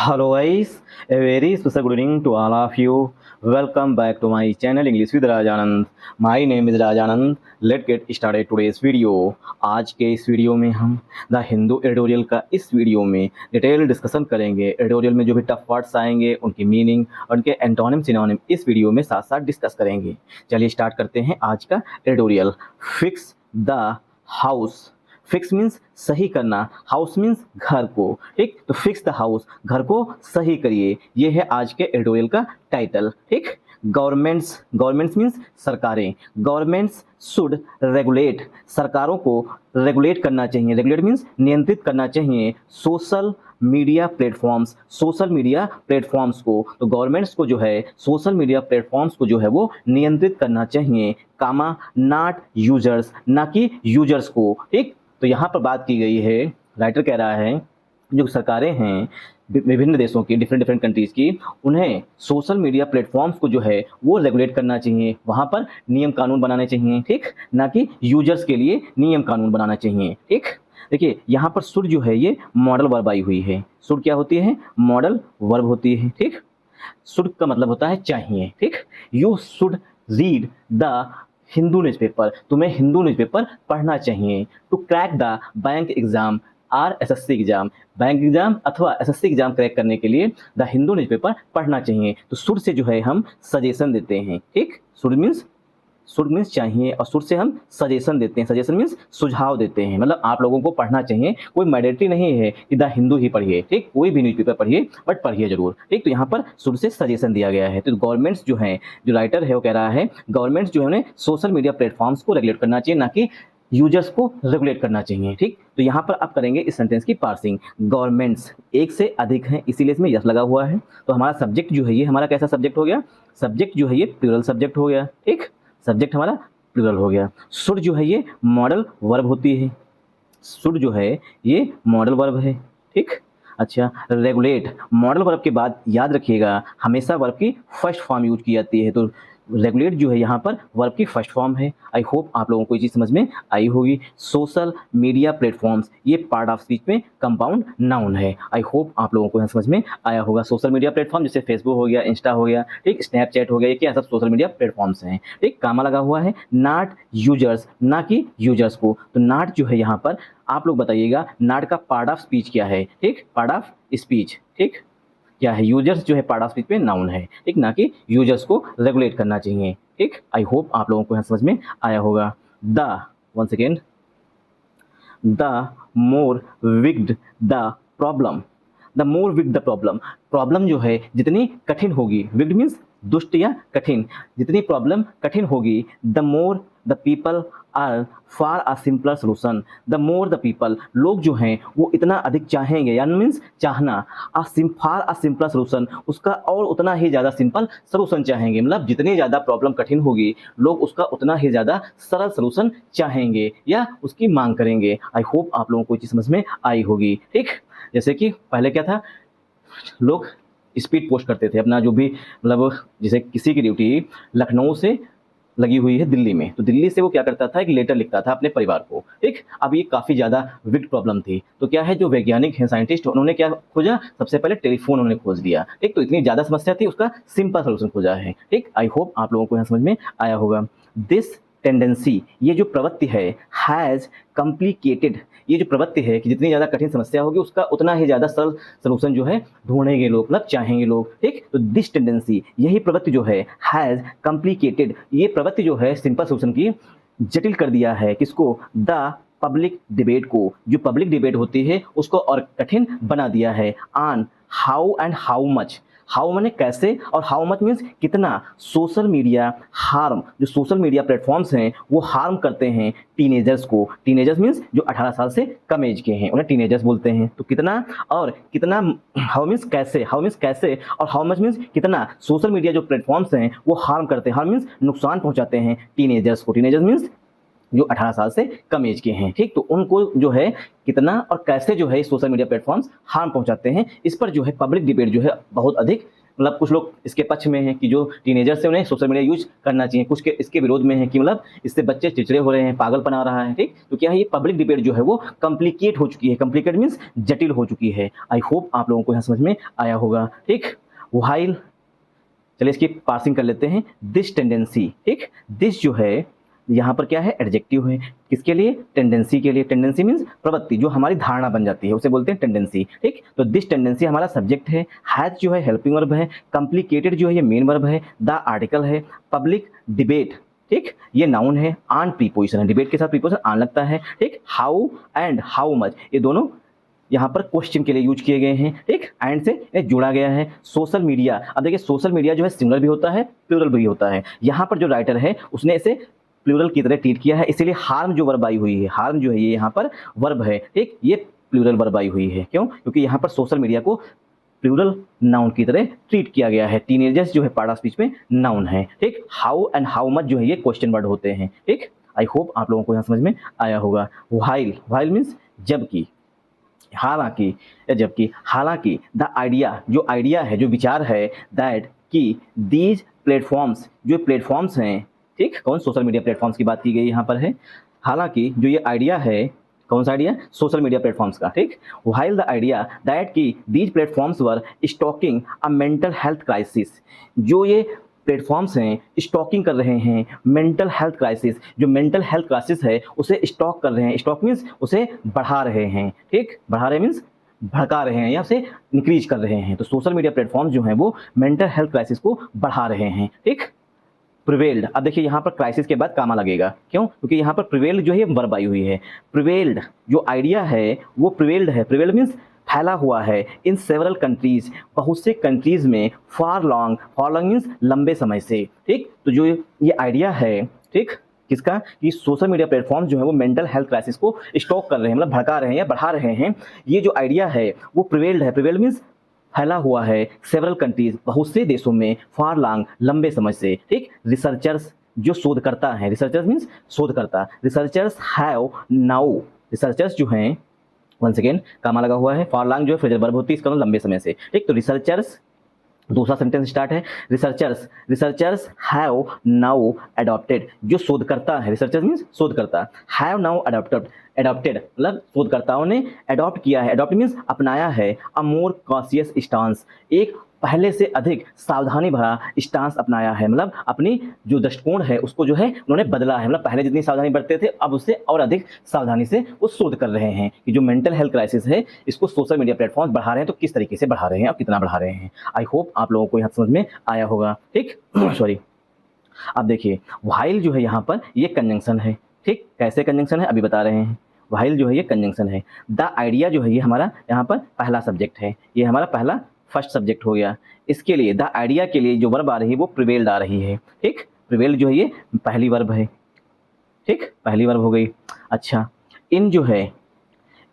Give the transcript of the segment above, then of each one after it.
Hello guys, a very special good evening to all of you. Welcome back to my channel English with Rajanand. My name is Rajanand. Let's get started today's video. आज के इस video में हम the Hindu editorial का इस video में detail discussion करेंगे। Editorial में जो भी टफ वर्ड्स आएंगे उनकी मीनिंग और उनके एंटोनिम सिनोनिम इस वीडियो में साथ साथ डिस्कस करेंगे। चलिए स्टार्ट करते हैं आज का editorial. Fix the house. Fix means सही करना, हाउस मीन्स घर को, ठीक। तो फिक्स द हाउस, घर को सही करिए, ये है आज के एडिटोरियल का टाइटल, ठीक। गवर्नमेंट्स मीन्स सरकारें, गवर्नमेंट्स शुड रेगुलेट, सरकारों को रेगुलेट करना चाहिए, रेगुलेट मीन्स नियंत्रित करना चाहिए सोशल मीडिया प्लेटफॉर्म्स को। तो गवर्नमेंट्स को जो है सोशल मीडिया प्लेटफॉर्म्स को जो है वो नियंत्रित करना चाहिए, कामा नॉट यूजर्स, ना कि यूजर्स को, ठीक। तो यहाँ पर बात की गई है, राइटर कह रहा है जो सरकारें हैं विभिन्न देशों की, डिफरेंट कंट्रीज़ की, उन्हें सोशल मीडिया प्लेटफॉर्म्स को जो है वो रेगुलेट करना चाहिए, वहाँ पर नियम कानून बनाने चाहिए, ठीक, ना कि यूजर्स के लिए नियम कानून बनाना चाहिए, ठीक। देखिए यहाँ पर शुड जो है ये मॉडल वर्ब आई हुई है। शुड क्या होती है? मॉडल वर्ब होती है, ठीक। शुड का मतलब होता है चाहिए, ठीक। You should read the Hindu newspaper, तुम्हें हिंदू न्यूज़पेपर पढ़ना चाहिए। To crack the bank exam or SSC exam, bank exam अथवा एसएससी एग्जाम क्रैक करने के लिए द हिंदू न्यूज़पेपर पढ़ना चाहिए। तो शुड से जो है हम सजेशन देते हैं, ठीक। शुड मीन्स चाहिए और शुड से हम सजेशन देते हैं, सजेशन मीन्स सुझाव देते हैं, मतलब आप लोगों को पढ़ना चाहिए। कोई मैंडेटरी नहीं है कि द हिंदू ही पढ़िए, ठीक, कोई भी न्यूज़पेपर पढ़िए बट पढ़िए जरूर, ठीक। तो यहाँ पर शुड से सजेशन दिया गया है। तो गवर्नमेंट्स जो हैं, जो राइटर है वो कह रहा है गवर्नमेंट्स जो है उन्हें सोशल मीडिया प्लेटफॉर्म्स को रेगुलेट करना चाहिए, ना कि यूजर्स को रेगुलेट करना चाहिए, ठीक। तो यहाँ पर आप करेंगे इस सेंटेंस की पार्सिंग। गवर्नमेंट्स एक से अधिक हैं इसीलिए इसमें यस लगा हुआ है। तो हमारा सब्जेक्ट जो है ये हमारा कैसा सब्जेक्ट हो गया? सब्जेक्ट जो है ये प्लूरल सब्जेक्ट हो गया, ठीक। सब्जेक्ट हमारा प्लूरल हो गया। शुड जो है ये मॉडल वर्ब होती है, शुड जो है ये मॉडल वर्ब है, ठीक। अच्छा, रेगुलेट मॉडल वर्ब के बाद याद रखिएगा हमेशा वर्ब की फर्स्ट फॉर्म यूज की जाती है। तो रेगुलेट जो है यहाँ पर वर्ब की फर्स्ट फॉर्म है। आई होप आप लोगों को ये चीज़ समझ में आई होगी। सोशल मीडिया प्लेटफॉर्म्स ये पार्ट ऑफ स्पीच में कंपाउंड नाउन है। आई होप आप लोगों को यहाँ समझ में आया होगा। सोशल मीडिया प्लेटफॉर्म जैसे फेसबुक हो गया, इंस्टा हो गया, ठीक, स्नैपचैट हो गया, ये क्या सब सोशल मीडिया प्लेटफॉर्म्स हैं, ठीक। कामा लगा हुआ है, नॉट यूजर्स, ना कि यूजर्स को। तो नॉट जो है यहाँ पर आप लोग बताइएगा नॉट का पार्ट ऑफ स्पीच क्या है, ठीक, पार्ट ऑफ स्पीच, ठीक, क्या है? यूजर्स जो है पार्ट ऑफ स्पीच में नाउन है, ठीक, ना कि यूजर्स को रेगुलेट करना चाहिए, ठीक। आई होप आप लोगों को यहाँ समझ में आया होगा। The one second, the more विग्ड the problem, the more विग्ड the problem, problem जो है जितनी कठिन होगी, विग्ड मीन्स दुष्ट या कठिन, जितनी प्रॉब्लम कठिन होगी, the more the people are far a simpler solution, the more the people, लोग जो हैं वो इतना अधिक चाहेंगे, यानी मीन्स चाहना, फार अ सिंपलर सोल्यूशन, उसका और उतना ही ज़्यादा सिंपल सोल्यूशन चाहेंगे, मतलब जितनी ज़्यादा प्रॉब्लम कठिन होगी लोग उसका उतना ही ज़्यादा सरल सोल्यूशन चाहेंगे या उसकी मांग करेंगे। आई होप आप लोगों को ये चीज़ समझ में आई होगी, ठीक। जैसे कि पहले क्या था, लोग स्पीड पोस्ट करते थे अपना जो भी, मतलब जैसे किसी की ड्यूटी लखनऊ से लगी हुई है दिल्ली में, तो दिल्ली से वो क्या करता था, एक लेटर लिखता था अपने परिवार को, ठीक। अब ये काफ़ी ज़्यादा बिग प्रॉब्लम थी, तो क्या है जो वैज्ञानिक हैं, साइंटिस्ट, उन्होंने क्या खोजा, सबसे पहले टेलीफोन उन्होंने खोज लिया, ठीक। तो इतनी ज़्यादा समस्या थी, उसका सिंपल सोल्यूशन खोजा है, ठीक। आई होप आप लोगों को यहाँ समझ में आया होगा। दिस टेंडेंसी, ये जो प्रवृत्ति है, हैज़ कॉम्प्लिकेटेड, ये जो प्रवृत्ति है कि जितनी ज़्यादा कठिन समस्या होगी उसका उतना ही ज़्यादा सरल सलूशन जो है ढूंढेंगे लोग, मतलब चाहेंगे लोग, ठीक। तो दिस टेंडेंसी, यही प्रवृत्ति जो है, हैज़ कॉम्प्लिकेटेड, ये प्रवृत्ति जो है सिंपल सलूशन की जटिल कर दिया है, किसको? द पब्लिक डिबेट को, जो पब्लिक डिबेट होती है उसको और कठिन बना दिया है। On how and how much, how माने कैसे और हाउ मच मीन्स कितना, सोशल मीडिया हार्म, जो सोशल मीडिया प्लेटफॉर्म्स हैं वो हार्म करते हैं टीनेजर्स को, टीनेजर्स मीन्स जो 18 साल से कम एज के हैं उन्हें टीनेजर्स बोलते हैं। तो कितना और कितना, हाउ मीन्स कैसे, हाउ मीन्स कैसे और हाउ मच मीन्स कितना, सोशल मीडिया जो प्लेटफॉर्म्स हैं वो हार्म करते हैं, हार्म मीन्स नुकसान पहुंचाते हैं टीनेजर्स को, टीनेजर्स मीन्स जो 18 साल से कम एज के हैं, ठीक। तो उनको जो है कितना और कैसे जो है सोशल मीडिया प्लेटफॉर्म्स हार्म पहुंचाते हैं, इस पर जो है पब्लिक डिबेट जो है बहुत अधिक मतलब कुछ लोग इसके पक्ष में हैं कि जो टीनेजर्स है उन्हें सोशल मीडिया यूज करना चाहिए, कुछ के इसके विरोध में है कि मतलब इससे बच्चे चिड़चिड़े हो रहे हैं, पागलपन आ रहा है। ठीक, तो क्या है, ये पब्लिक डिबेट जो है वो कॉम्प्लिकेट हो चुकी है, कॉम्प्लिकेट मीन्स जटिल हो चुकी है। आई होप आप लोगों को यहाँ समझ में आया होगा। ठीक, व्हाइल, चलिए इसकी पार्सिंग कर लेते हैं। दिस टेंडेंसी, ठीक, दिस जो है यहाँ पर क्या है, एडजेक्टिव है, किसके लिए, टेंडेंसी के लिए। टेंडेंसी मीन्स प्रवृत्ति, जो हमारी धारणा बन जाती है उसे बोलते हैं टेंडेंसी। ठीक, तो दिस टेंडेंसी हमारा सब्जेक्ट है, हैज जो है हेल्पिंग वर्ब है, कॉम्प्लिकेटेड जो है ये मेन वर्ब है, द आर्टिकल है, पब्लिक डिबेट, ठीक, ये नाउन है, आन प्रीपोजिशन है, डिबेट के साथ प्रीपोजिशन आन लगता है। ठीक, हाउ एंड हाउ मच ये दोनों यहाँ पर क्वेश्चन के लिए यूज किए गए हैं। ठीक, एंड से इन्हें जोड़ा गया है। सोशल मीडिया, अब देखिए सोशल मीडिया जो है सिंगुलर भी होता है, प्लूरल भी होता है। यहाँ पर जो राइटर है उसने इसे प्लूरल की तरह ट्रीट किया है, इसीलिए हार्म जो वर्ब आई हुई है, हार्म जो है ये यहाँ पर वर्ब है। ठीक, ये प्लूरल वर्ब आई हुई है, क्यों, क्योंकि यहाँ पर सोशल मीडिया को प्लूरल नाउन की तरह ट्रीट किया गया है। टीनेजर्स जो है पार्ट ऑफ स्पीच में नाउन है। ठीक, हाउ एंड हाउ मच जो है ये क्वेश्चन वर्ड होते हैं। ठीक, आई होप आप लोगों को यहाँ समझ में आया होगा। व्हाइल, व्हाइल मीन्स जबकि, हालांकि या जबकि, हालांकि, द आइडिया, जो आइडिया है, जो विचार है, दैट कि दीज प्लेटफॉर्म्स, जो प्लेटफॉर्म्स हैं, ठीक, कौन, सोशल मीडिया प्लेटफॉर्म्स की बात की गई यहाँ पर है। हालांकि जो ये आइडिया है, कौन सा आइडिया, सोशल मीडिया प्लेटफॉर्म्स का। ठीक, व्हाइल द आइडिया दैट कि these platforms were stoking a mental health crisis, जो ये प्लेटफॉर्म्स हैं स्टॉकिंग कर रहे हैं मेंटल हेल्थ क्राइसिस, जो मेंटल हेल्थ क्राइसिस है उसे स्टॉक कर रहे हैं। स्टॉक मीन्स उसे बढ़ा रहे हैं। ठीक, बढ़ा रहे मीन्स भड़का रहे हैं या उसे इंक्रीज कर रहे हैं। तो सोशल मीडिया प्लेटफॉर्म्स जो हैं वो मेंटल हेल्थ क्राइसिस को बढ़ा रहे हैं। ठीक, प्रिवेल्ड, अब देखिए यहाँ पर क्राइसिस के बाद कामा लगेगा, क्यों, क्योंकि यहाँ पर प्रिवेल्ड जो है वर्ब आई हुई है। प्रिवेल्ड जो आइडिया है वो प्रिवेल्ड है, प्रिवेल्ड मीन्स फैला हुआ है, इन सेवरल कंट्रीज, बहुत से कंट्रीज में, for long, for long means लंबे समय से। ठीक, तो जो ये आइडिया है, ठीक, किसका, कि सोशल मीडिया प्लेटफॉर्म जो है वो मेंटल हेल्थ क्राइसिस को स्टॉक कर रहे हैं, मतलब भड़का रहे हैं या बढ़ा रहे हैं। ये जो आइडिया है वो प्रिवेल्ड है, प्रिवेल्ड मीन्स फैला हुआ है, सेवरल कंट्रीज, बहुत से देशों में, फॉर लॉन्ग, लंबे समय से। ठीक, रिसर्चर्स जो शोधकर्ता हैं, रिसर्चर्स मीन्स शोधकर्ता, रिसर्चर्स हैव नाउ, रिसर्चर्स जो हैं, वन सेकेंड कामा लगा हुआ है, फॉर लॉन्ग जो है फ्रेजल वर्ब होती है, इसका मतलब लंबे समय से। ठीक, तो रिसर्चर्स, दूसरा सेंटेंस स्टार्ट है, researchers, researchers have now adopted, जो शोधकर्ता है, रिसर्चर्स मीन्स शोधकर्ता, हैव नाउ अडॉप्टेड, एडॉप्टेड मतलब शोधकर्ताओं ने अडॉप्ट किया है, अडॉप्ट मीन्स अपनाया है, अ मोर कॉशियस स्टांस, एक पहले से अधिक सावधानी भरा स्टांस अपनाया है, मतलब अपनी जो दृष्टिकोण है उसको जो है उन्होंने बदला है, मतलब पहले जितनी सावधानी बरतते थे अब उससे और अधिक सावधानी से वो शोध कर रहे हैं कि जो मेंटल हेल्थ क्राइसिस है इसको सोशल मीडिया प्लेटफॉर्म बढ़ा रहे हैं, तो किस तरीके से बढ़ा रहे हैं और कितना बढ़ा रहे हैं। आई होप आप लोगों को यहाँ समझ में आया होगा। ठीक, सॉरी, अब देखिए व्हाइल जो है यहाँ पर ये कंजंक्शन है। ठीक, कैसे कंजंक्शन है अभी बता रहे हैं। व्हाइल जो है ये कंजंक्शन है। द आइडिया जो है ये हमारा यहाँ पर पहला सब्जेक्ट है, ये हमारा पहला फर्स्ट सब्जेक्ट हो गया। इसके लिए द आइडिया के लिए जो वर्ब आ रही है वो प्रिवेल्ड आ रही है। ठीक, प्रिवेल्ड जो है ये पहली वर्ब है। ठीक, पहली वर्ब हो गई। अच्छा, इन जो है,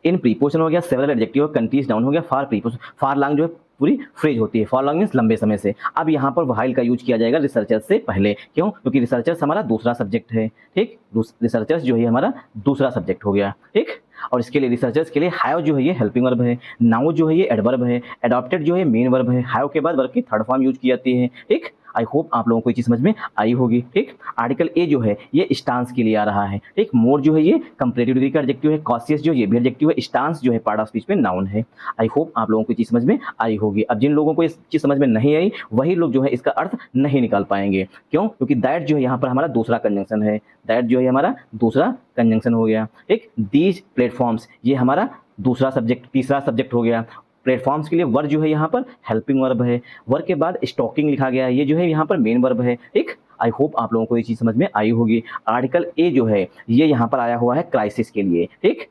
इन प्रीपोजिशन हो गया, सेवरल एडजेक्टिव, कंट्रीज नाउन हो गया, फार प्रीपोजिशन, फार लॉन्ग जो है पूरी फ्रेज होती है, फॉर लॉन्ग मीन्स लंबे समय से। अब यहाँ पर व्हाइल का यूज किया जाएगा रिसर्चर्स से पहले, क्यों, क्योंकि रिसर्चर्स हमारा दूसरा सब्जेक्ट है। ठीक, रिसर्चर्स जो है हमारा दूसरा सब्जेक्ट हो गया। ठीक, और इसके लिए रिसर्चर्स के लिए हैव जो है ये हेल्पिंग वर्ब है, नाउ जो है ये एडवर्ब है, एडॉप्टेड जो है मेन वर्ब है, हैव के बाद वर्ब की थर्ड फॉर्म यूज की जाती है। ठीक, आई होप आप लोगों को ये चीज समझ में आई होगी। ठीक, आर्टिकल ए जो है ये स्टांस के लिए आ रहा है। ठीक, मोर जो है ये कंपैरेटिव डिग्री का एडजेक्टिव है, कॉशियस जो ये भी एडजेक्टिव है, स्टांस जो है पार्ट ऑफ स्पीच में नाउन है। आई होप आप लोगों को ये चीज समझ में आई होगी। अब जिन लोगों को ये चीज समझ में नहीं आई वही लोग जो है इसका अर्थ नहीं निकाल पाएंगे, क्यों, क्योंकि दैट जो है यहाँ पर हमारा दूसरा कंजंक्शन है, दैट जो है हमारा दूसरा कंजंक्शन हो गया। ठीक, दीज प्लेटफॉर्म्स ये हमारा दूसरा सब्जेक्ट, तीसरा सब्जेक्ट हो गया। प्लेटफॉर्म्स के लिए वर्ब जो है यहाँ पर हेल्पिंग वर्ब है, वर्ब के बाद स्टॉकिंग लिखा गया है, ये जो है यहाँ पर मेन वर्ब है। ठीक, आई होप आप लोगों को ये चीज समझ में आई होगी। आर्टिकल ए जो है ये यहाँ पर आया हुआ है क्राइसिस के लिए। ठीक,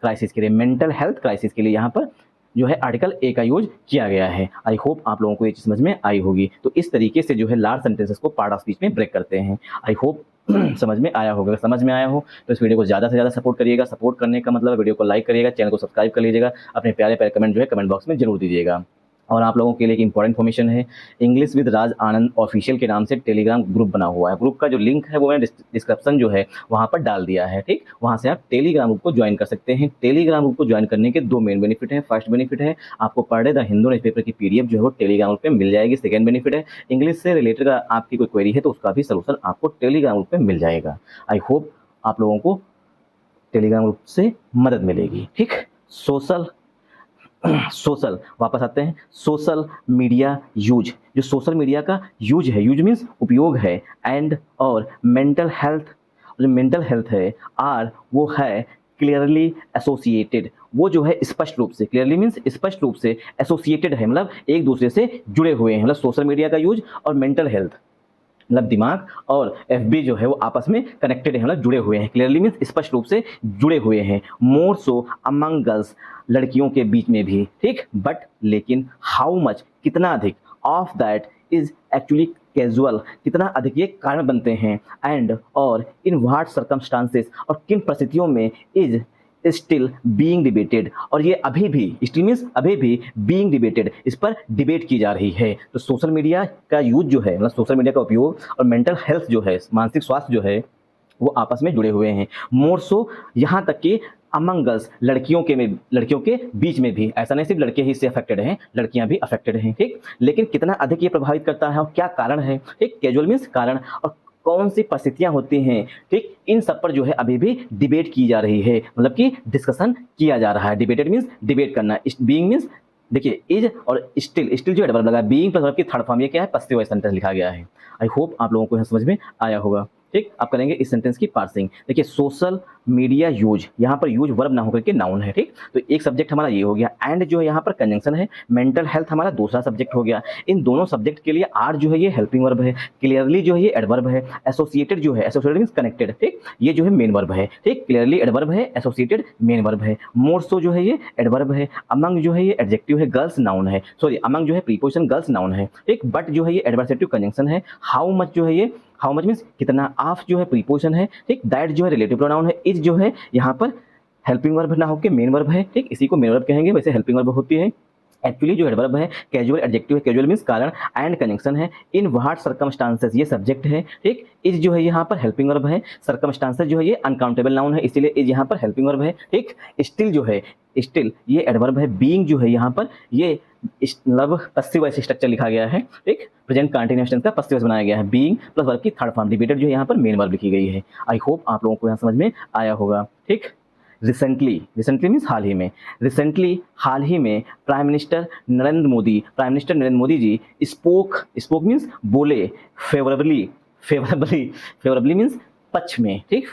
क्राइसिस के लिए, मेंटल हेल्थ क्राइसिस के लिए यहाँ पर जो है आर्टिकल ए का यूज किया गया है। आई होप आप लोगों को ये चीज समझ में आई होगी। तो इस तरीके से जो है लार्ज सेंटेंसेस को पार्ट ऑफ स्पीच में ब्रेक करते हैं। आई होप समझ में आया होगा। अगर समझ में आया हो तो इस वीडियो को ज़्यादा से ज़्यादा सपोर्ट करिएगा। सपोर्ट करने का मतलब वीडियो को लाइक करिएगा, चैनल को सब्सक्राइब कर लीजिएगा, अपने प्यारे प्यारे कमेंट जो है कमेंट बॉक्स में जरूर दीजिएगा। और आप लोगों के लिए एक इंपॉर्टेंट इन्फॉर्मेशन है, English with Raj Anand official के नाम से टेलीग्राम ग्रुप बना हुआ है। ग्रुप का जो लिंक है वो मैंने डिस्क्रिप्शन जो है वहाँ पर डाल दिया है, ठीक। वहाँ से आप टेलीग्राम ग्रुप को ज्वाइन कर सकते हैं। टेलीग्राम ग्रुप को ज्वाइन करने के दो मेन बेनिफिट हैं। फर्स्ट बेनिफिट है आपको per day the Hindu newspaper की पीडीएफ जो है वो टेलीग्राम ग्रुप पे मिल जाएगी। सेकंड बेनिफिट है इंग्लिश से रिलेटेड आपकी कोई क्वेरी है तो उसका भी सलूशन आपको टेलीग्राम ग्रुप पे मिल जाएगा। आई होप आप लोगों को टेलीग्राम ग्रुप से मदद मिलेगी, ठीक। सोशल वापस आते हैं। सोशल मीडिया यूज, जो सोशल मीडिया का यूज है, यूज मीन्स उपयोग है, एंड और मेंटल हेल्थ, जो मेंटल हेल्थ है आर वो है क्लियरली एसोसिएटेड, वो जो है स्पष्ट रूप से, क्लियरली मीन्स स्पष्ट रूप से, एसोसिएटेड है मतलब एक दूसरे से जुड़े हुए हैं। मतलब सोशल मीडिया का यूज और मेंटल हेल्थ मतलब दिमाग और एफबी जो है वो आपस में कनेक्टेड है, मतलब जुड़े हुए हैं। क्लियरली मीन्स स्पष्ट रूप से जुड़े हुए हैं। मोर सो अमंग गर्ल्स, लड़कियों के बीच में भी, ठीक। बट लेकिन हाउ मच, कितना अधिक, of that is actually casual, कितना अधिक ये कारण बनते हैं, एंड और इन व्हाट सर्कमस्टांसेस, और किन परिस्थितियों में इज स्टिल बीइंग डिबेटेड, और ये अभी भी, स्टिल मीन्स अभी भी, बीइंग डिबेटेड, इस पर डिबेट की जा रही है। तो सोशल मीडिया का यूज जो है, मतलब सोशल मीडिया का उपयोग और मेंटल हेल्थ जो है, मानसिक स्वास्थ्य जो है वो आपस में जुड़े हुए हैं। मोर सो, यहाँ तक कि अमंग गर्ल्स, लड़कियों के बीच में भी, ऐसा नहीं सिर्फ लड़के ही इससे अफेक्टेड हैं, लड़कियां भी अफेक्टेड हैं, ठीक। लेकिन कितना अधिक ये प्रभावित करता है और क्या कारण है, ठीक। कैजुअल मीन्स कारण, और कौन सी परिस्थितियां होती हैं, ठीक, इन सब पर जो है अभी भी डिबेट की जा रही है, मतलब कि डिस्कशन किया जा रहा है। डिबेटेड मीन्स डिबेट करना, बीइंग मीन्स देखिए इज, और स्टिल जो एडवर्ब लगा, बीइंग प्लस वर्ब की थर्ड फॉर्म, ये क्या है, पस्सिव वॉइस सेंटेंस लिखा गया है। आई होप आप लोगों को यह समझ में आया होगा, ठीक। आप करेंगे इस सेंटेंस की पार्सिंग। देखिए सोशल मीडिया यूज, यहाँ पर यूज वर्ब ना होकर के नाउन है, ठीक। तो एक सब्जेक्ट हमारा ये हो गया, एंड जो है यहाँ पर कंजंक्शन है, मेंटल हेल्थ हमारा दूसरा सब्जेक्ट हो गया। इन दोनों सब्जेक्ट के लिए आर जो है ये हेल्पिंग वर्ब है, क्लियरली जो है ये एडवर्ब है, एसोसिएटेड जो है, एसोसिएटेड मींस कनेक्टेड, ठीक, ये जो है मेन वर्ब है, ठीक। क्लियरली एडवर्ब है, एसोसिएटेड मेन वर्ब है, मोर सो जो है ये एडवर्ब है, अमंग जो है ये एडजेक्टिव है, गर्ल्स नाउन है, सॉरी अमंग जो है प्रीपोजिशन, गर्ल्स नाउन है, ठीक। बट जो है ये एडवर्सेटिव कंजंक्शन है। हाउ मच जो है ये, हाउ मच मीन्स कितना, ऑफ जो है प्रीपोजिशन है, ठीक। दैट जो है रिलेटिव प्रोनाउन है, इज जो है यहाँ पर हेल्पिंग वर्ब ना होकर मेन वर्ब है, ठीक। इसी को मेन वर्ब कहेंगे, वैसे हेल्पिंग वर्ब होती है। एक्चुअली जो एडवर्ब है कैजुअल एडजेक्टिव है, कैजुअल मींस कारण, एंड कंजंक्शन है। इन व्हाट सर्कमस्टांसेस ये सब्जेक्ट है, ठीक। इज जो है यहाँ पर हेल्पिंग वर्ब है, सर्कमस्टांसेस जो है ये अनकाउंटेबल नाउन है, इसीलिए इज यहाँ पर हेल्पिंग वर्ब है, ठीक। स्टिल जो है, स्टिल ये एडवर्ब है। बीइंग जो है यहाँ पर ये मतलब पस्सिव वॉइस स्ट्रक्चर लिखा गया है, ठीक। प्रेजेंट कंटीन्यूअस टेंस का पस्सिव वॉइस बनाया गया है। बीइंग प्लस वर्ब की थर्ड फॉर्म, डिबेटेड जो है यहाँ पर मेन वर्ब लिखी गई है। आई होप आप लोगों को यहाँ समझ में आया होगा, ठीक। रिसेंटली, रिसेंटली मीन्स हाल ही में, रिसेंटली हाल ही में prime minister Narendra Modi ji spoke means बोले, फेवरेबली मीन्स पक्ष में, ठीक।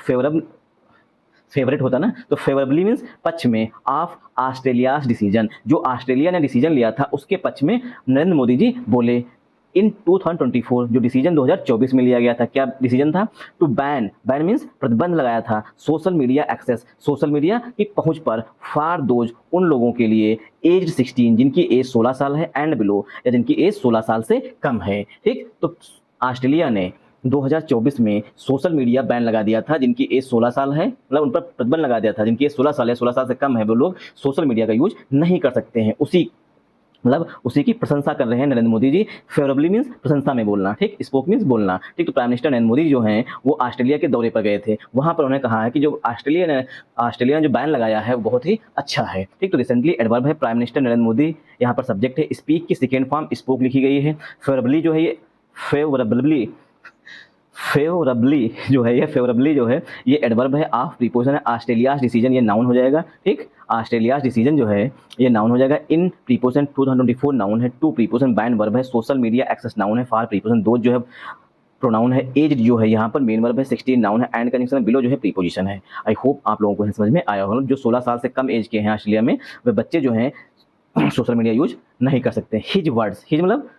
फेवरेट होता ना, तो फेवरेबली मीन्स पक्ष में, ऑफ ऑस्ट्रेलियाज डिसीजन, जो ऑस्ट्रेलिया ने डिसीजन लिया था उसके पक्ष में नरेंद्र मोदी जी बोले। इन 2024 जो डिसीजन 2024 में लिया गया था, क्या डिसीजन था, टू बैन मीन्स प्रतिबंध लगाया था, social media access, social media की पहुंच पर, फॉर दोज उन लोगों के लिए, एज 16 जिनकी एज 16 साल है, एंड बिलो या जिनकी एज 16 साल से कम है, ठीक। तो ऑस्ट्रेलिया ने 2024 में सोशल मीडिया बैन लगा दिया था, जिनकी एज 16 साल है, मतलब उन पर प्रतिबंध लगा दिया था, जिनकी एज 16 साल है, 16 साल से कम है, वो लोग सोशल मीडिया का यूज नहीं कर सकते हैं। उसी की प्रशंसा कर रहे हैं नरेंद्र मोदी जी। फेवरेबली मीन्स प्रशंसा में बोलना, ठीक। स्पोक मीन्स बोलना, ठीक। तो प्राइम मिनिस्टर नरेंद्र मोदी जो हैं वो ऑस्ट्रेलिया के दौरे पर गए थे, वहां पर उन्होंने कहा है कि जो ऑस्ट्रेलिया ने जो बैन लगाया है वो बहुत ही अच्छा है, ठीक। तो रिसेंटली एडवर्ब है, प्राइम मिनिस्टर नरेंद्र मोदी यहाँ पर सब्जेक्ट है, स्पीक की सेकेंड फॉर्म स्पोक लिखी गई है। फेवरेबली जो है ये फेवरेबली जो है ये एडवर्ब है, ऑफ प्रीपोजिशन है, ऑस्ट्रेलियाज डिसीजन ये नाउन हो जाएगा, ठीक। ऑस्ट्रेलियाज डिसीजन जो है ये नाउन हो जाएगा। इन प्रीपोजिशन 2024 नाउन है, टू प्रीपोजिशन बैन वर्ब है, सोशल मीडिया एक्सेस नाउन है, फॉर प्रीपोजिशन दो जो है प्रोनाउन है, एज जो है यहाँ पर मेन वर्ब है, 16 नाउन है, एंड कंजंक्शन बिलो जो है प्रीपोजिशन है। आई होप आप लोगों को समझ में आया होगा। जो 16 साल से कम एज के हैं ऑस्ट्रेलिया में, वे बच्चे जो हैं सोशल मीडिया यूज नहीं कर सकते। हिज वर्ड्स, हिज मतलब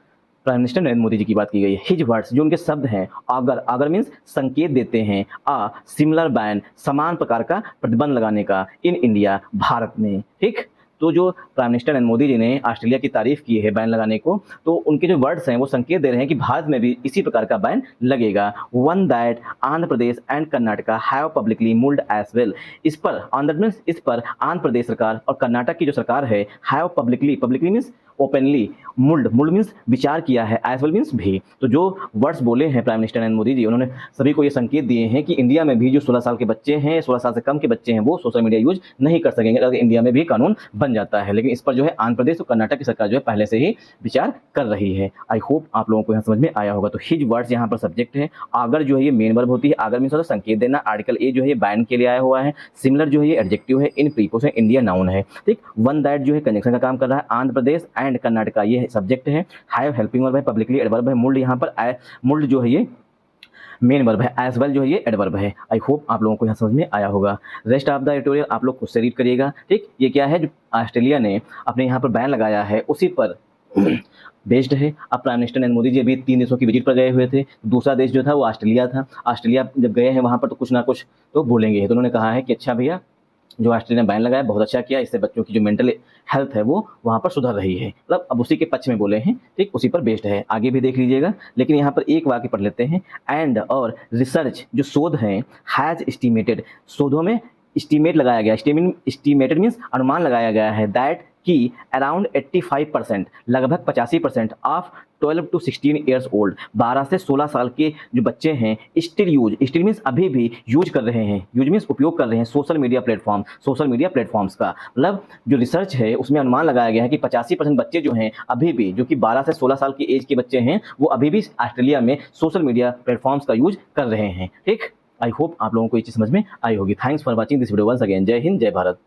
प्राइम मिनिस्टर नरेंद्र मोदी जी की बात की गई है। हिज वर्ड्स जो उनके शब्द हैं, अगर मीन्स संकेत देते हैं, आ सिमिलर बैन समान प्रकार का प्रतिबंध लगाने का, इन इंडिया भारत में, ठीक। तो जो प्राइम मिनिस्टर नरेंद्र मोदी जी ने ऑस्ट्रेलिया की तारीफ की है बैन लगाने को, तो उनके जो वर्ड्स हैं वो संकेत दे रहे हैं कि भारत में भी इसी प्रकार का बैन लगेगा। One that Andhra Pradesh and Karnataka have publicly mulled as well, इस पर आंध्र प्रदेश, इस पर आंध्र प्रदेश सरकार और कर्नाटक की जो सरकार है, have publicly means openly mulled mulled means विचार किया है, एज वेल मीन्स भी। तो जो वर्ड्स बोले हैं प्राइम मिनिस्टर नरेंद्र मोदी जी, उन्होंने सभी को ये संकेत दिए हैं कि इंडिया में भी जो 16 साल के बच्चे हैं, 16 साल से कम के बच्चे हैं, वो सोशल मीडिया यूज नहीं कर सकेंगे अगर इंडिया में भी कानून बन जाता है। लेकिन इस पर जो है आंध्र प्रदेश और कर्नाटक की सरकार जो है पहले से ही विचार कर रही है। आई होप आप लोगों को यहाँ समझ में आया होगा। तो हिज वर्ड्स यहाँ पर सब्जेक्ट है, अगर जो है ये मेन वर्ब होती है, अगर मीन्स होता है संकेत देना, आर्टिकल ए जो है ये बैन के लिए आया हुआ है, सिमिलर जो है ये एडजेक्टिव है, इन प्रीपोजिशन इंडिया नाउन है, ठीक। वन दैट जो है कंजंक्शन का काम कर रहा है, आंध्र प्रदेश एंड कर्नाटका ये सब्जेक्ट है, हैव हेल्पिंग वर्ब है, पब्लिकली एडवर्ब है, मुल्ड यहाँ पर मुल्ड जो है ये मेन वर्ब है, एज वेल जो है ये एडवर्ब है। आई होप आप लोगों को यहाँ समझ में आया होगा। रेस्ट ऑफ द एडिटोरियल आप लोग खुद से रीड करिएगा, ठीक। ये क्या है, जो ऑस्ट्रेलिया ने अपने यहाँ पर बैन लगाया है उसी पर बेस्ड है। अब प्राइम मिनिस्टर नरेंद्र मोदी जी अभी 3 देशों की विजिट पर गए हुए थे। दूसरा देश जो था वो ऑस्ट्रेलिया था। ऑस्ट्रेलिया जब गए हैं वहाँ पर तो कुछ ना कुछ तो बोलेंगे। तो उन्होंने कहा है कि अच्छा भैया, जो ऑस्ट्रेलिया ने बैन लगाया बहुत अच्छा किया, इससे बच्चों की जो मेंटल हेल्थ है वो वहाँ पर सुधर रही है। मतलब अब उसी के पक्ष में बोले हैं, ठीक, उसी पर बेस्ड है। आगे भी देख लीजिएगा, लेकिन यहाँ पर एक वाक्य पढ़ लेते हैं। एंड और रिसर्च जो शोध हैं, हैज़ एस्टिमेटेड, शोधों में एस्टिमेट लगाया गया, एस्टिमेटेड मीन्स अनुमान लगाया गया है, दैट कि अराउंड 85% लगभग 85% ऑफ 12 टू 16 ईयर्स ओल्ड, 12 से 16 साल के जो बच्चे हैं, स्टिल मीन्स अभी भी यूज कर रहे हैं, यूज मीन्स उपयोग कर रहे हैं सोशल मीडिया प्लेटफॉर्म्स का। मतलब जो रिसर्च है उसमें अनुमान लगाया गया है कि 85% बच्चे जो हैं अभी भी, जो कि 12 से 16 साल की एज के बच्चे हैं, वो अभी भी ऑस्ट्रेलिया में सोशल मीडिया प्लेटफॉर्म्स का यूज कर रहे हैं, ठीक। आई होप आप लोगों को ये चीज़ समझ में आई होगी। Thanks for watching this video once again. जय हिंद, जय भारत।